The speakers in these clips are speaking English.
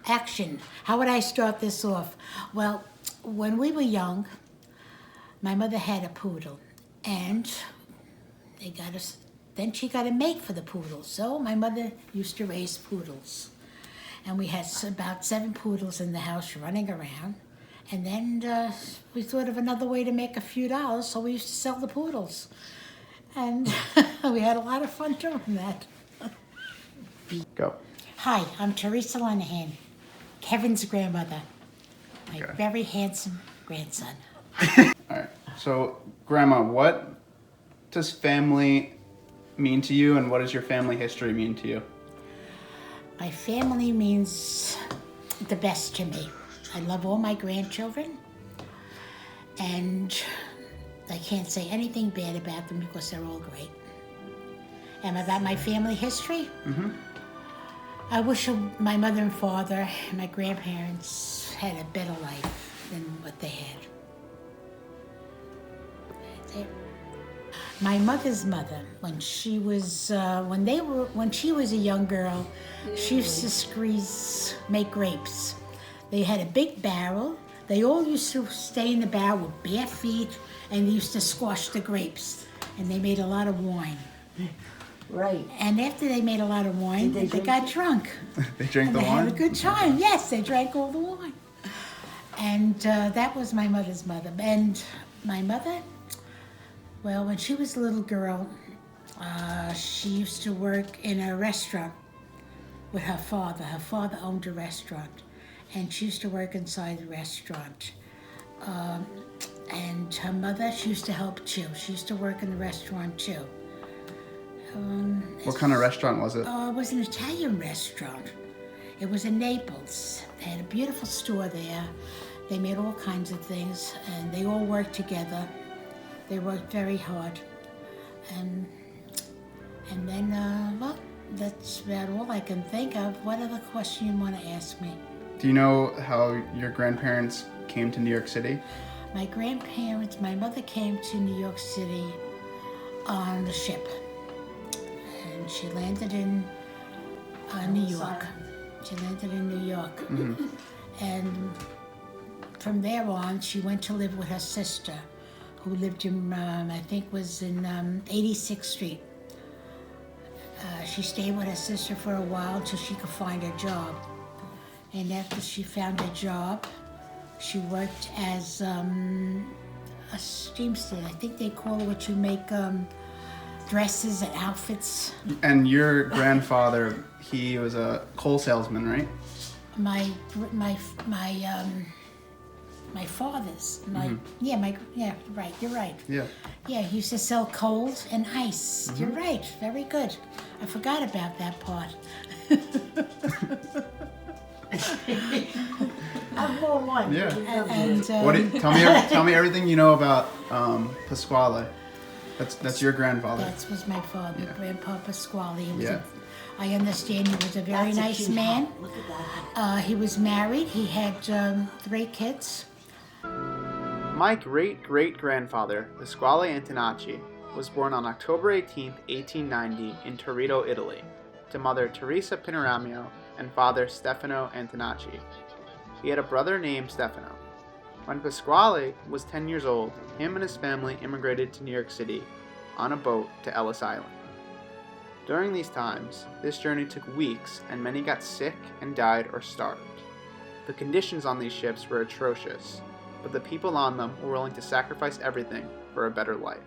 Action. How would I start this off? Well, when we were young, my mother had a poodle, and they got us. Then she got a mate for the poodle. So my mother used to raise poodles, and we had about 7 poodles in the house running around. And then we thought of another way to make a few dollars, so we used to sell the poodles, and we had a lot of fun doing that. Go. Hi, I'm Teresa Lenahan, Kevin's grandmother, my Okay. very handsome grandson. All right. So, Grandma, what does family mean to you, and what does your family history mean to you? My family means the best to me. I love all my grandchildren, and I can't say anything bad about them because they're all great. And about my family history, I wish my mother and father and my grandparents had a better life than what they had. That's it. My mother's mother, when she was a young girl, she used to make grapes. They had a big barrel. They all used to stay in the barrel with bare feet, and they used to squash the grapes. And they made a lot of wine. Right. And after they made a lot of wine, Did they they drink got it? drunk. They drink And the they had a wine? good time. Yes, they drank all the wine. And that was my mother's mother. And my mother, well, when she was a little girl, she used to work in a restaurant with her father. Her father owned a restaurant, and she used to work inside the restaurant. And her mother, she used to help too. She used to work in the restaurant too. What kind of restaurant was it? It was an Italian restaurant. It was in Naples. They had a beautiful store there. They made all kinds of things, and they all worked together. They worked very hard. And then, well, that's about all I can think of. What other question you want to ask me? Do you know how your grandparents came to New York City? My mother came to New York City on the ship. And she landed in New York. She landed in New York. And from there on, she went to live with her sister, who lived in, I think was in 86th Street. She stayed with her sister for a while until she could find a job. And after she found a job, she worked as a seamstress. I think they call it what you make dresses and outfits. And your grandfather, he was a coal salesman, right? My father's, right, you're right. Yeah. Yeah, he used to sell coals and ice. You're right, very good. I forgot about that part. I'm more one. Yeah. And Tell me everything you know about Pasquale. That's your grandfather. that was my father, Yeah. Grandpa Pasquale. He was Yeah. I understand he was a very That's a nice cute man. house. Look at that. He was married. He had 3 kids. My great-great-grandfather, Pasquale Antonacci, was born on October 18, 1890 in Torino, Italy, to mother Teresa Pinoramio and father Stefano Antonacci. He had a brother named Stefano. When Pasquale was 10 years old, him and his family immigrated to New York City on a boat to Ellis Island. During these times, this journey took weeks and many got sick and died or starved. The conditions on these ships were atrocious, but the people on them were willing to sacrifice everything for a better life.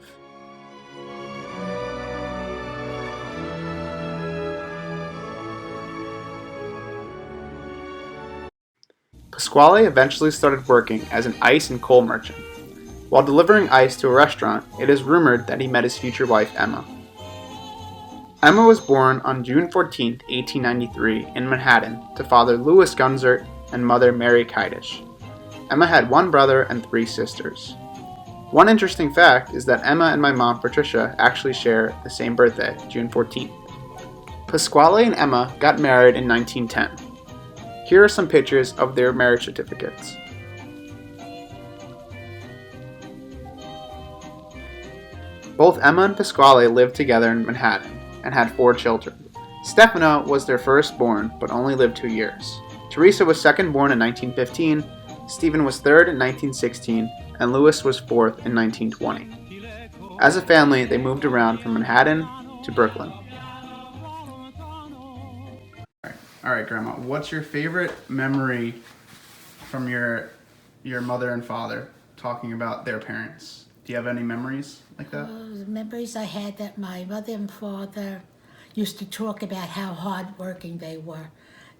Pasquale eventually started working as an ice and coal merchant. While delivering ice to a restaurant, it is rumored that he met his future wife, Emma. Emma was born on June 14, 1893, in Manhattan to father Louis Gunzert and mother Mary Keidish. Emma had 1 brother and 3 sisters. One interesting fact is that Emma and my mom, Patricia, actually share the same birthday, June 14th. Pasquale and Emma got married in 1910. Here are some pictures of their marriage certificates. Both Emma and Pasquale lived together in Manhattan and had 4 children. Stefano was their firstborn, but only lived 2 years. Teresa was second born in 1915, Stephen was third in 1916, and Louis was fourth in 1920. As a family, they moved around from Manhattan to Brooklyn. All right, Grandma, what's your favorite memory from your mother and father talking about their parents? Do you have any memories like that? The memories I had that my mother and father used to talk about how hardworking they were.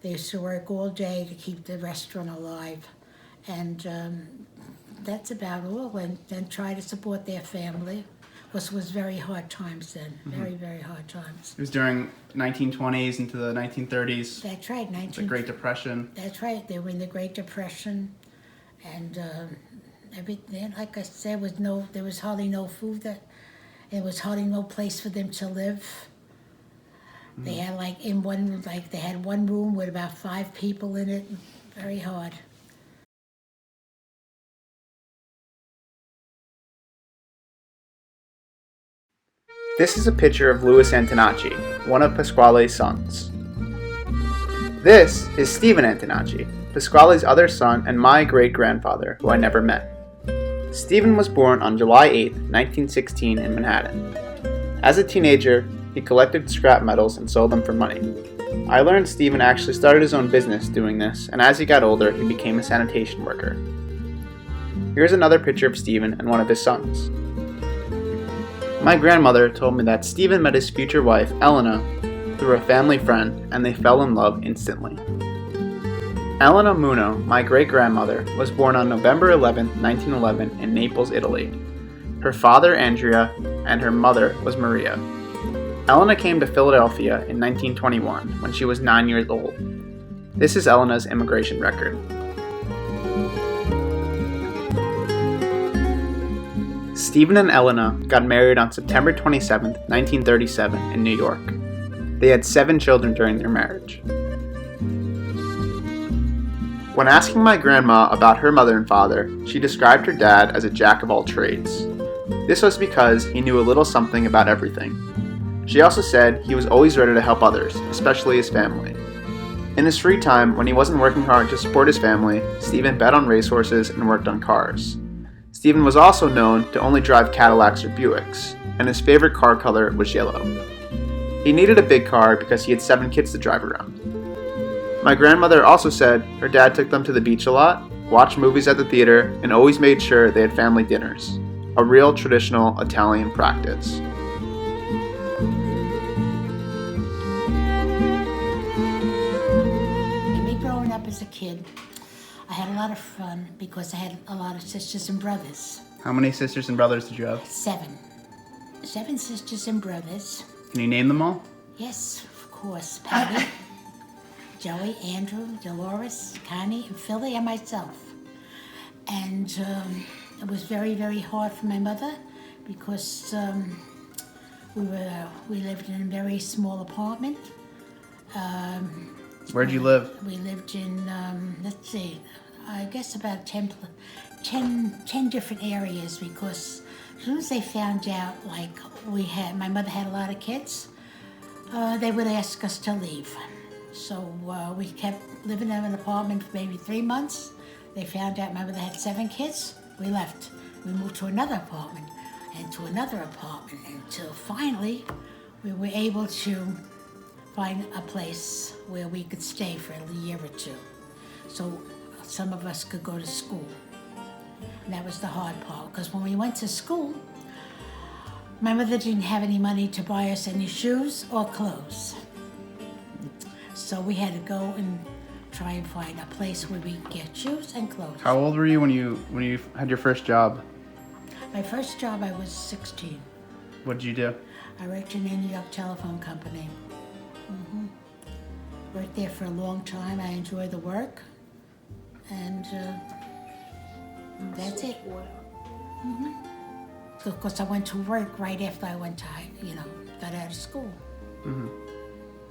They used to work all day to keep the restaurant alive. And that's about all. And then try to support their family. Because it was very hard times then. Very, very hard times. It was during 1920s into the 1930s. That's right. The Great Depression. That's right. They were in the Great Depression. And everything, like I said, there was hardly no food. There was hardly no place for them to live. They had they had one room with about 5 people in it. Very hard. This is a picture of Louis Antonacci, one of Pasquale's sons. This is Stephen Antonacci, Pasquale's other son and my great-grandfather, who I never met. Stephen was born on July 8, 1916 in Manhattan. As a teenager, he collected scrap metals and sold them for money. I learned Stephen actually started his own business doing this, and as he got older, he became a sanitation worker. Here's another picture of Stephen and one of his sons. My grandmother told me that Stephen met his future wife, Elena, through a family friend, and they fell in love instantly. Elena Muno, my great-grandmother, was born on November 11, 1911 in Naples, Italy. Her father, Andrea, and her mother was Maria. Elena came to Philadelphia in 1921 when she was 9 years old. This is Elena's immigration record. Stephen and Elena got married on September 27, 1937 in New York. They had 7 children during their marriage. When asking my grandma about her mother and father, she described her dad as a jack of all trades. This was because he knew a little something about everything. She also said he was always ready to help others, especially his family. In his free time, when he wasn't working hard to support his family, Stephen bet on racehorses and worked on cars. Stephen was also known to only drive Cadillacs or Buicks, and his favorite car color was yellow. He needed a big car because he had 7 kids to drive around. My grandmother also said her dad took them to the beach a lot, watched movies at the theater, and always made sure they had family dinners, a real traditional Italian practice. Me growing up as a kid, I had a lot of fun because I had a lot of sisters and brothers. How many sisters and brothers did you have? 7. 7 sisters and brothers. Can you name them all? Yes, of course. Patty, Joey, Andrew, Dolores, Connie, and Philly, and myself. And it was very, very hard for my mother because we lived in a very small apartment. Where'd you live? We lived in, let's see, I guess about 10 different areas because as soon as they found out, like, my mother had a lot of kids, they would ask us to leave. So we kept living in an apartment for maybe 3 months. They found out my mother had 7 kids. We left. We moved to another apartment and to another apartment until finally we were able to find a place where we could stay for a year or 2. So some of us could go to school. And that was the hard part, because when we went to school, my mother didn't have any money to buy us any shoes or clothes. So we had to go and try and find a place where we could get shoes and clothes. How old were you when you had your first job? My first job, I was 16. What did you do? I worked in a New York telephone company. Worked there for a long time. I enjoyed the work. And that's it. Of course, I went to work right after I went to, got out of school. You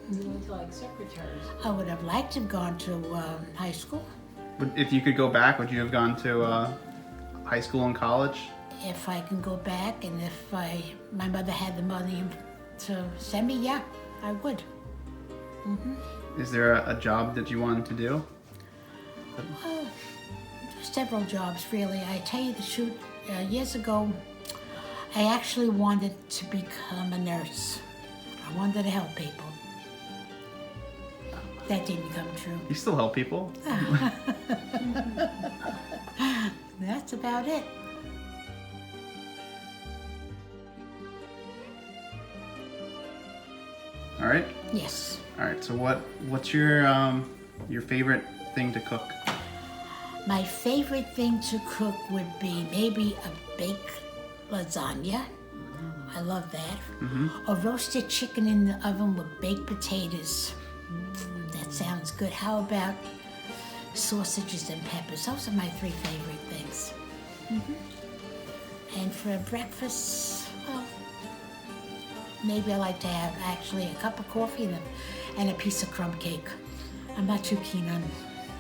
went to like secretaries. I would have liked to have gone to high school. If you could go back, would you have gone to high school and college? If I can go back and if my mother had the money to send me, yeah, I would. Is there a job that you wanted to do? Well, several jobs, really. I tell you the truth, years ago, I actually wanted to become a nurse. I wanted to help people. That didn't come true. You still help people? That's about it. All right. Yes. All right. So what's your favorite thing to cook? My favorite thing to cook would be maybe a baked lasagna. I love that. Or roasted chicken in the oven with baked potatoes. That sounds good. How about sausages and peppers? Those are my three favorite things. And for breakfast, well, maybe I like to have actually a cup of coffee and a piece of crumb cake. I'm not too keen on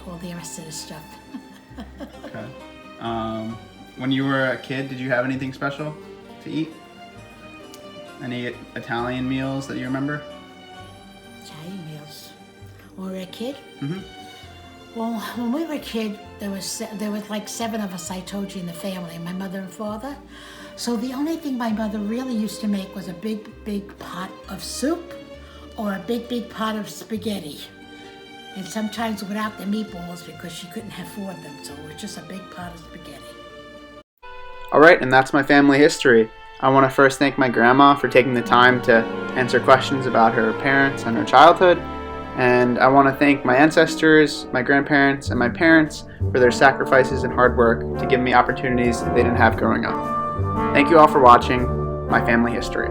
all the rest of the stuff. Okay. When you were a kid, did you have anything special to eat? Any Italian meals that you remember? Italian meals. When we were a kid? Mm-hmm. Well, when we were a kid, there was like 7 of us, I told you, in the family, my mother and father. So the only thing my mother really used to make was a big, big pot of soup or a big, big pot of spaghetti. And sometimes without the meatballs because she couldn't afford them, so it was just a big pot of spaghetti. All right, and that's my family history. I want to first thank my grandma for taking the time to answer questions about her parents and her childhood. And I want to thank my ancestors, my grandparents, and my parents for their sacrifices and hard work to give me opportunities they didn't have growing up. Thank you all for watching my family history.